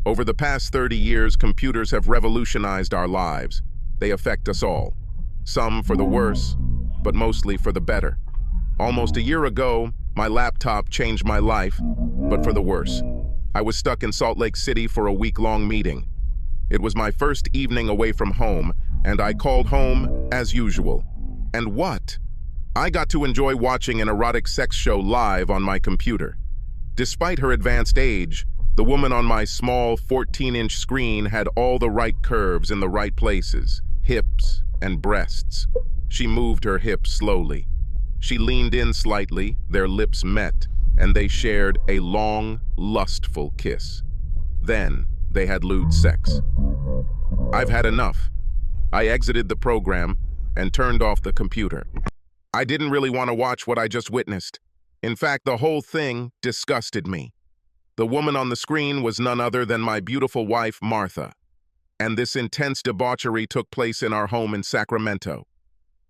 Over the past 30 years, computers have revolutionized our lives. They affect us all. Some for the worse, but mostly for the better. Almost a year ago, my laptop changed my life, but for the worse. I was stuck in Salt Lake City for a week-long meeting. It was my first evening away from home, and I called home as usual. And what? I got to enjoy watching an erotic sex show live on my computer. Despite her advanced age, the woman on my small 14-inch screen had all the right curves in the right places, hips and breasts. She moved her hips slowly. She leaned in slightly, their lips met, and they shared a long, lustful kiss. Then they had lewd sex. I've had enough. I exited the program and turned off the computer. I didn't really want to watch what I just witnessed. In fact, the whole thing disgusted me. The woman on the screen was none other than my beautiful wife, Martha. And this intense debauchery took place in our home in Sacramento.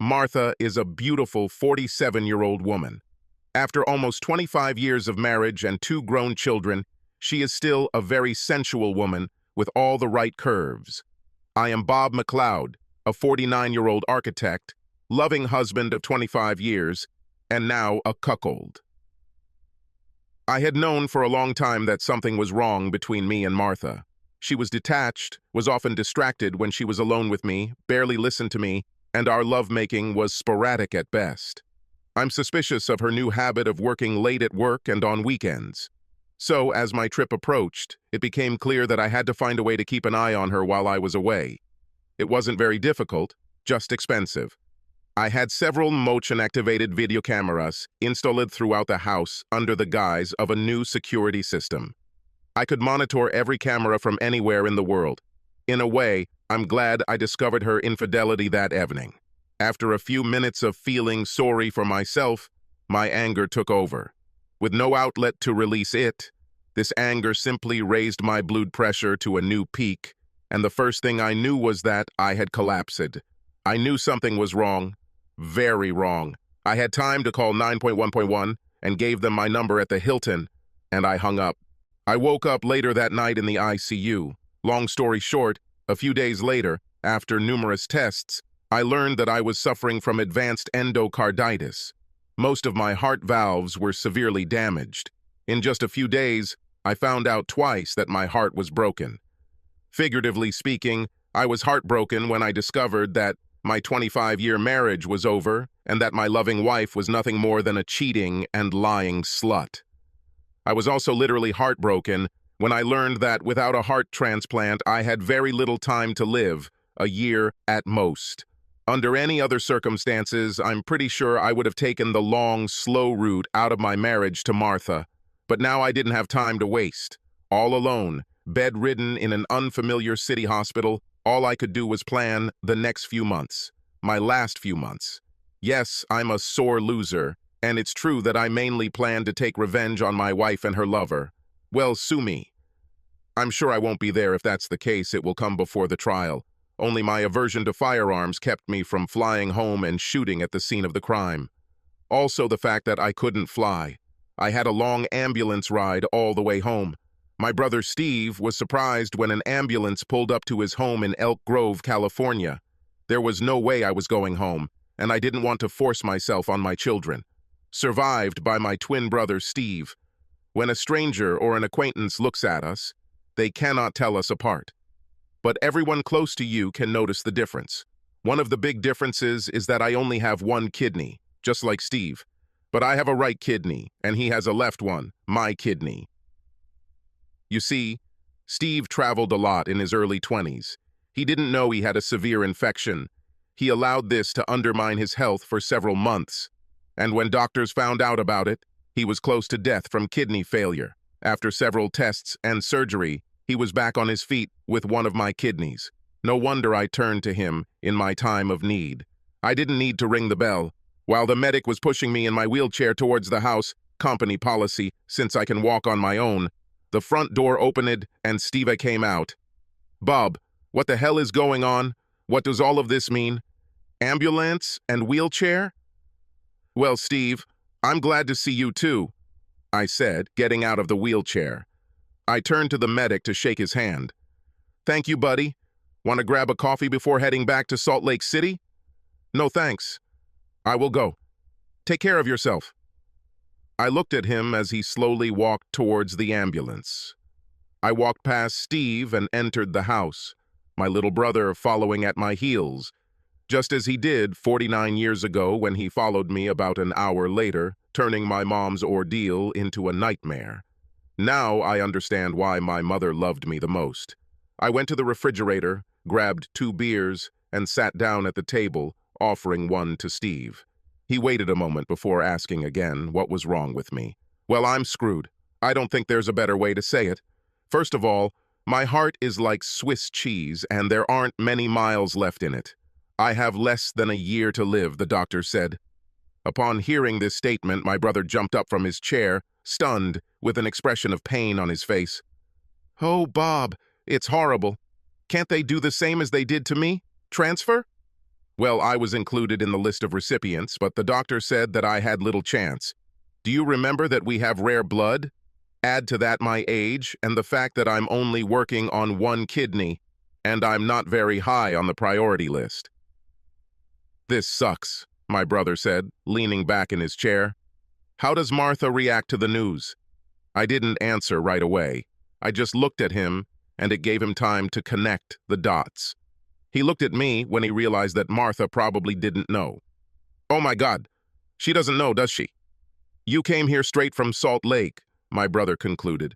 Martha is a beautiful 47-year-old woman. After almost 25 years of marriage and 2 grown children, she is still a very sensual woman with all the right curves. I am Bob McLeod, a 49-year-old architect, loving husband of 25 years, and now a cuckold. I had known for a long time that something was wrong between me and Martha. She was detached, was often distracted when she was alone with me, barely listened to me, and our lovemaking was sporadic at best. I'm suspicious of her new habit of working late at work and on weekends. So, as my trip approached, it became clear that I had to find a way to keep an eye on her while I was away. It wasn't very difficult, just expensive. I had several motion-activated video cameras installed throughout the house under the guise of a new security system. I could monitor every camera from anywhere in the world. In a way, I'm glad I discovered her infidelity that evening. After a few minutes of feeling sorry for myself, my anger took over. With no outlet to release it, this anger simply raised my blood pressure to a new peak, and the first thing I knew was that I had collapsed. I knew something was wrong. Very wrong. I had time to call 9.1.1 and gave them my number at the Hilton, and I hung up. I woke up later that night in the ICU. Long story short, a few days later, after numerous tests, I learned that I was suffering from advanced endocarditis. Most of my heart valves were severely damaged. In just a few days, I found out twice that my heart was broken. Figuratively speaking, I was heartbroken when I discovered that my 25-year marriage was over and that my loving wife was nothing more than a cheating and lying slut. I was also literally heartbroken when I learned that without a heart transplant, I had very little time to live, a year at most. Under any other circumstances, I'm pretty sure I would have taken the long, slow route out of my marriage to Martha. But now I didn't have time to waste. All alone, bedridden in an unfamiliar city hospital, all I could do was plan the next few months, my last few months. Yes, I'm a sore loser, and it's true that I mainly plan to take revenge on my wife and her lover. Well, sue me. I'm sure I won't be there if that's the case. It will come before the trial. Only my aversion to firearms kept me from flying home and shooting at the scene of the crime. Also the fact that I couldn't fly. I had a long ambulance ride all the way home. My brother Steve was surprised when an ambulance pulled up to his home in Elk Grove, California. There was no way I was going home, and I didn't want to force myself on my children. Survived by my twin brother Steve. When a stranger or an acquaintance looks at us, they cannot tell us apart. But everyone close to you can notice the difference. One of the big differences is that I only have one kidney, just like Steve. But I have a right kidney, and he has a left one, my kidney. You see, Steve traveled a lot in his early 20s. He didn't know he had a severe infection. He allowed this to undermine his health for several months. And when doctors found out about it, he was close to death from kidney failure. After several tests and surgery, he was back on his feet with one of my kidneys. No wonder I turned to him in my time of need. I didn't need to ring the bell. While the medic was pushing me in my wheelchair towards the house, company policy, since I can walk on my own, the front door opened and Steve came out. Bob, what the hell is going on? What does all of this mean? Ambulance and wheelchair? Well, Steve, I'm glad to see you too, I said, getting out of the wheelchair. I turned to the medic to shake his hand. "Thank you, buddy. Want to grab a coffee before heading back to Salt Lake City?" "No, thanks. I will go. Take care of yourself." I looked at him as he slowly walked towards the ambulance. I walked past Steve and entered the house, my little brother following at my heels, just as he did 49 years ago when he followed me about an hour later, turning my mom's ordeal into a nightmare. Now I understand why my mother loved me the most. I went to the refrigerator, grabbed 2 beers, and sat down at the table, offering one to Steve. He waited a moment before asking again what was wrong with me. "Well, I'm screwed. I don't think there's a better way to say it. First of all, my heart is like Swiss cheese, and there aren't many miles left in it. I have less than a year to live," the doctor said. Upon hearing this statement, my brother jumped up from his chair, stunned, with an expression of pain on his face. "Oh, Bob, it's horrible. Can't they do the same as they did to me? Transfer?" Well, I was included in the list of recipients, but the doctor said that I had little chance. "Do you remember that we have rare blood? Add to that my age and the fact that I'm only working on 1 kidney, and I'm not very high on the priority list." "This sucks," my brother said, leaning back in his chair. "How does Martha react to the news?" I didn't answer right away. I just looked at him, and it gave him time to connect the dots. He looked at me when he realized that Martha probably didn't know. "Oh my God, she doesn't know, does she? You came here straight from Salt Lake," my brother concluded.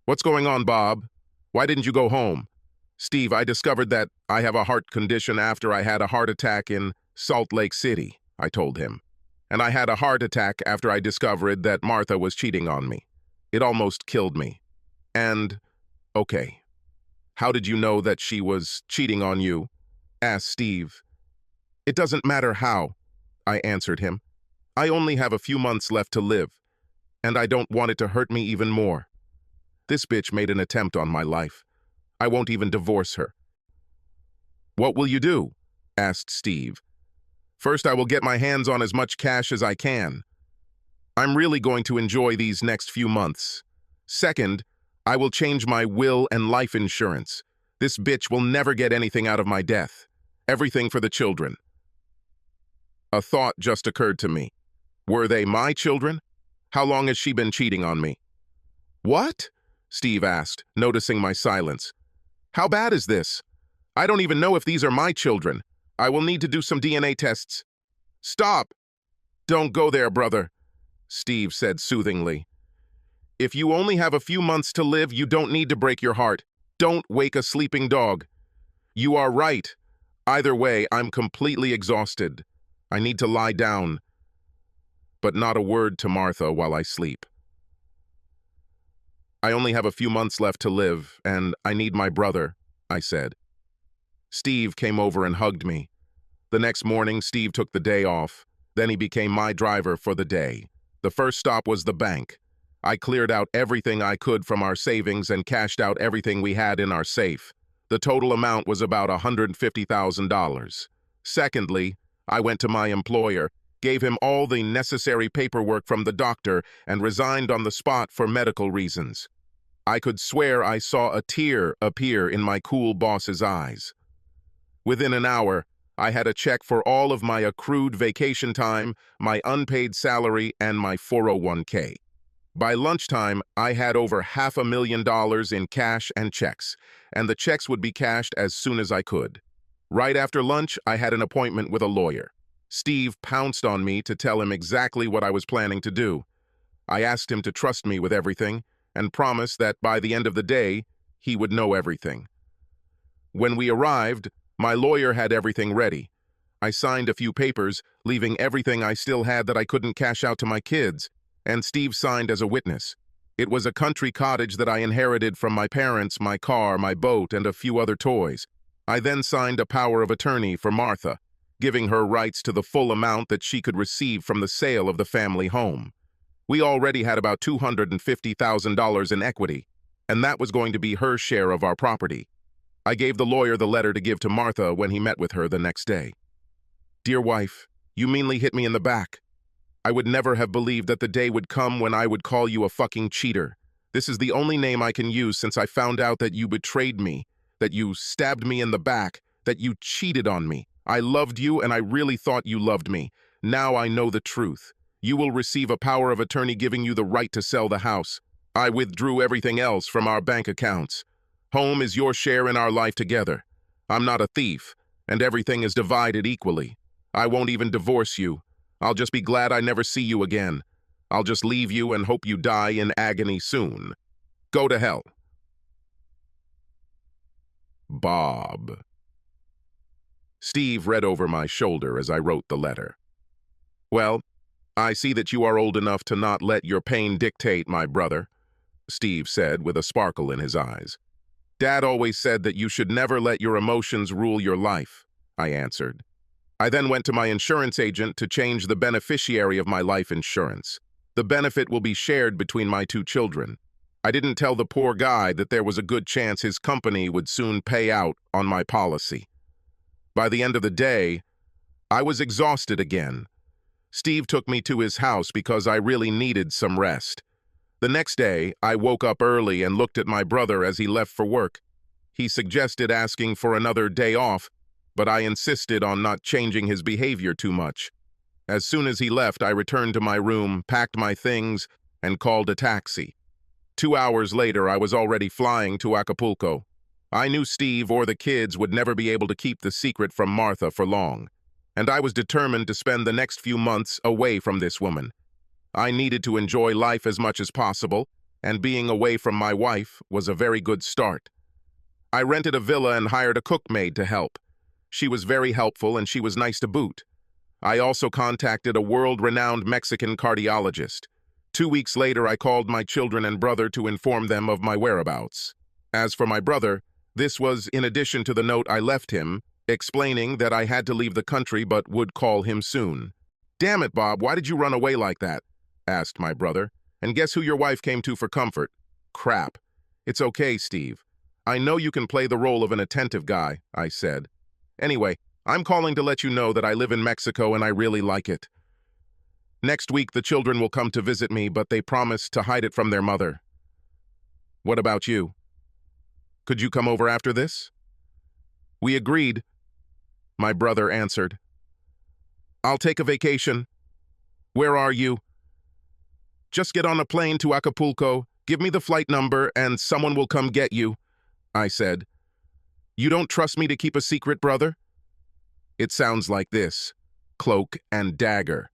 "What's going on, Bob? Why didn't you go home?" "Steve, I discovered that I have a heart condition after I had a heart attack in Salt Lake City," I told him. "And I had a heart attack after I discovered that Martha was cheating on me. It almost killed me. And, okay, how did you know that she was cheating on you?" asked Steve. "It doesn't matter how," I answered him. "I only have a few months left to live, and I don't want it to hurt me even more. This bitch made an attempt on my life. I won't even divorce her." "What will you do?" asked Steve. "First, I will get my hands on as much cash as I can. I'm really going to enjoy these next few months. Second, I will change my will and life insurance. This bitch will never get anything out of my death. Everything for the children." A thought just occurred to me. Were they my children? How long has she been cheating on me? "What?" Steve asked, noticing my silence. "How bad is this? I don't even know if these are my children. I will need to do some DNA tests." "Stop! Don't go there, brother," Steve said soothingly. "If you only have a few months to live, you don't need to break your heart. Don't wake a sleeping dog. You are right. Either way, I'm completely exhausted. I need to lie down. But not a word to Martha while I sleep. I only have a few months left to live, and I need my brother," I said. Steve came over and hugged me. The next morning, Steve took the day off. Then he became my driver for the day. The first stop was the bank. I cleared out everything I could from our savings and cashed out everything we had in our safe. The total amount was about $150,000. Secondly, I went to my employer, gave him all the necessary paperwork from the doctor, and resigned on the spot for medical reasons. I could swear I saw a tear appear in my cool boss's eyes. Within an hour, I had a check for all of my accrued vacation time, my unpaid salary, and my 401k. By lunchtime, I had over $500,000 in cash and checks, and the checks would be cashed as soon as I could. Right after lunch, I had an appointment with a lawyer. Steve pounced on me to tell him exactly what I was planning to do. I asked him to trust me with everything and promised that by the end of the day, he would know everything. When we arrived, my lawyer had everything ready. I signed a few papers, leaving everything I still had that I couldn't cash out to my kids, and Steve signed as a witness. It was a country cottage that I inherited from my parents, my car, my boat, and a few other toys. I then signed a power of attorney for Martha, giving her rights to the full amount that she could receive from the sale of the family home. We already had about $250,000 in equity, and that was going to be her share of our property. I gave the lawyer the letter to give to Martha when he met with her the next day. "Dear wife, you meanly hit me in the back. I would never have believed that the day would come when I would call you a fucking cheater. This is the only name I can use since I found out that you betrayed me, that you stabbed me in the back, that you cheated on me. I loved you and I really thought you loved me. Now I know the truth. You will receive a power of attorney giving you the right to sell the house. I withdrew everything else from our bank accounts. Home is your share in our life together. I'm not a thief, and everything is divided equally. I won't even divorce you. I'll just be glad I never see you again. I'll just leave you and hope you die in agony soon. Go to hell. Bob. Steve read over my shoulder as I wrote the letter. Well, I see that you are old enough to not let your pain dictate, my brother, Steve said with a sparkle in his eyes. Dad always said that you should never let your emotions rule your life, I answered. I then went to my insurance agent to change the beneficiary of my life insurance. The benefit will be shared between my two children. I didn't tell the poor guy that there was a good chance his company would soon pay out on my policy. By the end of the day, I was exhausted again. Steve took me to his house because I really needed some rest. The next day, I woke up early and looked at my brother as he left for work. He suggested asking for another day off, but I insisted on not changing his behavior too much. As soon as he left, I returned to my room, packed my things, and called a taxi. 2 hours later, I was already flying to Acapulco. I knew Steve or the kids would never be able to keep the secret from Martha for long, and I was determined to spend the next few months away from this woman. I needed to enjoy life as much as possible, and being away from my wife was a very good start. I rented a villa and hired a cookmaid to help. She was very helpful and she was nice to boot. I also contacted a world-renowned Mexican cardiologist. 2 weeks later, I called my children and brother to inform them of my whereabouts. As for my brother, this was in addition to the note I left him, explaining that I had to leave the country but would call him soon. "Damn it, Bob, why did you run away like that?" asked my brother. "And guess who your wife came to for comfort?" "Crap. It's okay, Steve. I know you can play the role of an attentive guy," I said. "Anyway, I'm calling to let you know that I live in Mexico and I really like it. Next week, the children will come to visit me, but they promised to hide it from their mother. What about you? Could you come over after this?" "We agreed," my brother answered. "I'll take a vacation. Where are you?" "Just get on a plane to Acapulco, give me the flight number, and someone will come get you," I said. "You don't trust me to keep a secret, brother?" It sounds like this: cloak and dagger.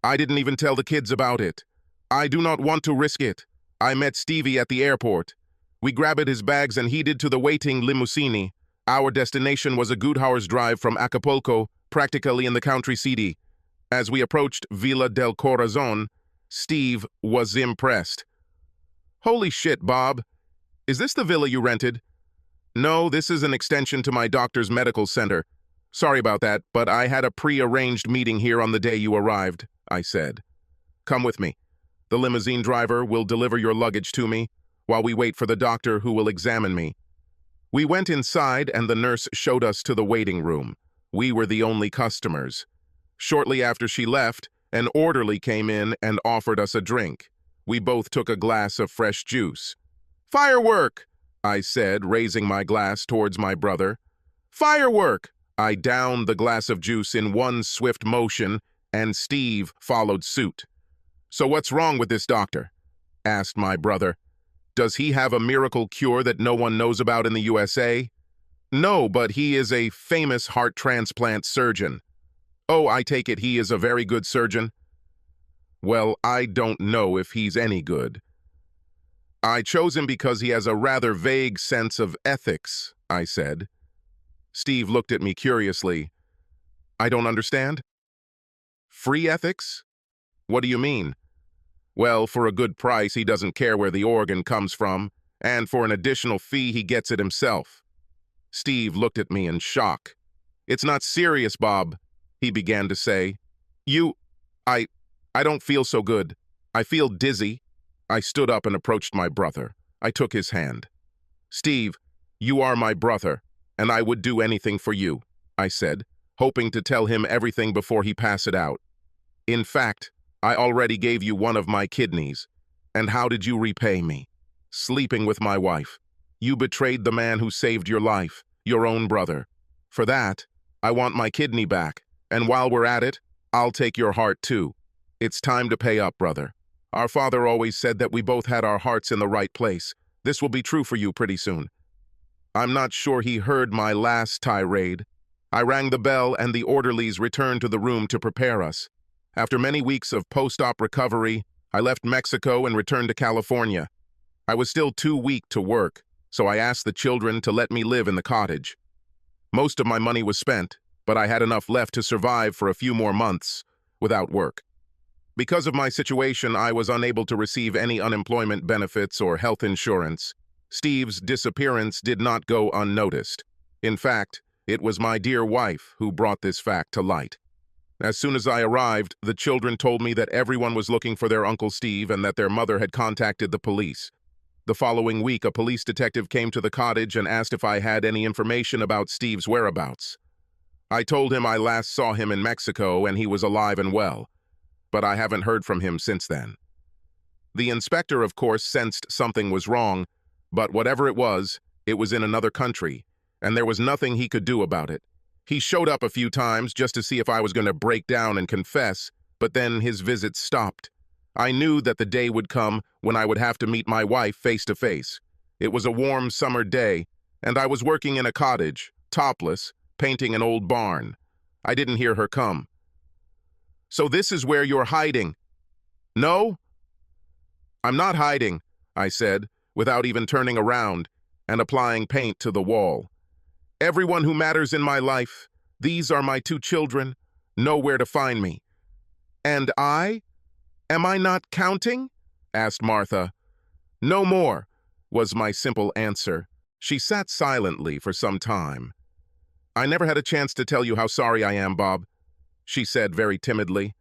"I didn't even tell the kids about it. I do not want to risk it. I met Stevie at the airport. We grabbed his bags and headed to the waiting limousine. Our destination was a good hour's drive from Acapulco, practically in the country city. As we approached Villa del Corazon, Steve was impressed. "Holy shit, Bob. Is this the villa you rented?" "No, this is an extension to my doctor's medical center. Sorry about that, but I had a pre-arranged meeting here on the day you arrived," I said. "Come with me. The limousine driver will deliver your luggage to me while we wait for the doctor who will examine me." We went inside and the nurse showed us to the waiting room. We were the only customers. Shortly after she left, an orderly came in and offered us a drink. We both took a glass of fresh juice. "Firework!" I said, raising my glass towards my brother. "Firework!" I downed the glass of juice in one swift motion, and Steve followed suit. "So what's wrong with this doctor?" asked my brother. "Does he have a miracle cure that no one knows about in the USA?" "No, but he is a famous heart transplant surgeon." "Oh, I take it he is a very good surgeon?" "Well, I don't know if he's any good. I chose him because he has a rather vague sense of ethics," I said. Steve looked at me curiously. "I don't understand." "Free ethics? What do you mean?" "Well, for a good price, he doesn't care where the organ comes from, and for an additional fee, he gets it himself." Steve looked at me in shock. "It's not serious, Bob," he began to say. I don't feel so good. I feel dizzy." I stood up and approached my brother. I took his hand. "Steve, you are my brother, and I would do anything for you," I said, hoping to tell him everything before he passed it out. "In fact, I already gave you one of my kidneys. And how did you repay me? Sleeping with my wife. You betrayed the man who saved your life, your own brother. For that, I want my kidney back. And while we're at it, I'll take your heart too. It's time to pay up, brother. Our father always said that we both had our hearts in the right place. This will be true for you pretty soon. I'm not sure he heard my last tirade. I rang the bell and the orderlies returned to the room to prepare us. After many weeks of post-op recovery, I left Mexico and returned to California. I was still too weak to work, so I asked the children to let me live in the cottage. Most of my money was spent, but I had enough left to survive for a few more months without work. Because of my situation, I was unable to receive any unemployment benefits or health insurance. Steve's disappearance did not go unnoticed. In fact, it was my dear wife who brought this fact to light. As soon as I arrived, the children told me that everyone was looking for their Uncle Steve and that their mother had contacted the police. The following week, a police detective came to the cottage and asked if I had any information about Steve's whereabouts. I told him I last saw him in Mexico and he was alive and well, but I haven't heard from him since then. The inspector, of course, sensed something was wrong, but whatever it was in another country, and there was nothing he could do about it. He showed up a few times just to see if I was going to break down and confess, but then his visits stopped. I knew that the day would come when I would have to meet my wife face to face. It was a warm summer day, and I was working in a cottage, topless, painting an old barn. I didn't hear her come. "So this is where you're hiding?" "No." "I'm not hiding," I said, without even turning around and applying paint to the wall. "Everyone who matters in my life, these are my 2 children, know where to find me." "And I? Am I not counting?" asked Martha. "No more," was my simple answer. She sat silently for some time. "I never had a chance to tell you how sorry I am, Bob," she said very timidly.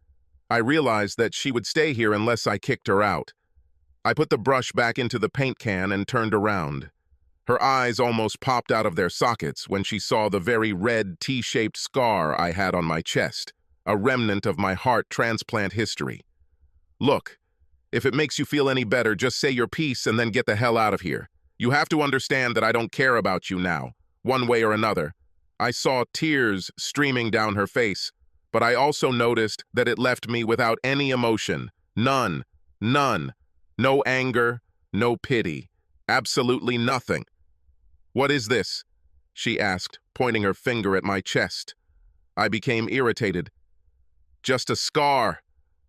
I realized that she would stay here unless I kicked her out. I put the brush back into the paint can and turned around. Her eyes almost popped out of their sockets when she saw the very red T-shaped scar I had on my chest, a remnant of my heart transplant history. "Look, if it makes you feel any better, just say your piece and then get the hell out of here. You have to understand that I don't care about you now, one way or another." I saw tears streaming down her face, but I also noticed that it left me without any emotion. None. No anger, no pity. Absolutely nothing. "What is this?" she asked, pointing her finger at my chest. I became irritated. "Just a scar.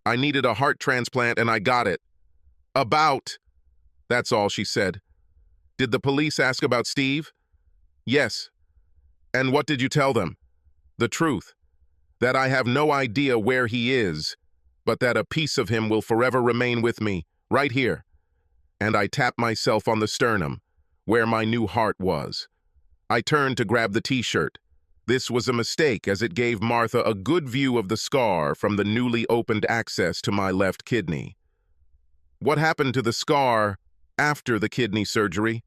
I needed a heart transplant and I got it." "About." That's all she said. "Did the police ask about Steve?" "Yes." "And what did you tell them?" "The truth. That I have no idea where he is, but that a piece of him will forever remain with me, right here." And I tapped myself on the sternum, where my new heart was. I turned to grab the T-shirt. This was a mistake, as it gave Martha a good view of the scar from the newly opened access to my left kidney. "What happened to the scar after the kidney surgery?"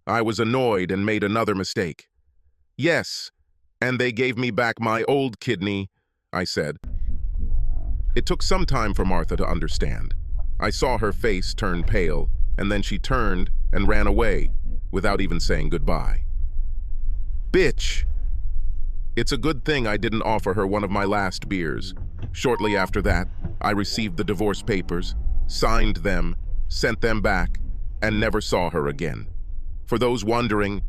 I was annoyed and made another mistake. "Yes, and they gave me back my old kidney," I said. It took some time for Martha to understand. I saw her face turn pale, and then she turned and ran away without even saying goodbye. Bitch! It's a good thing I didn't offer her one of my last beers. Shortly after that, I received the divorce papers, signed them, sent them back, and never saw her again. For those wondering,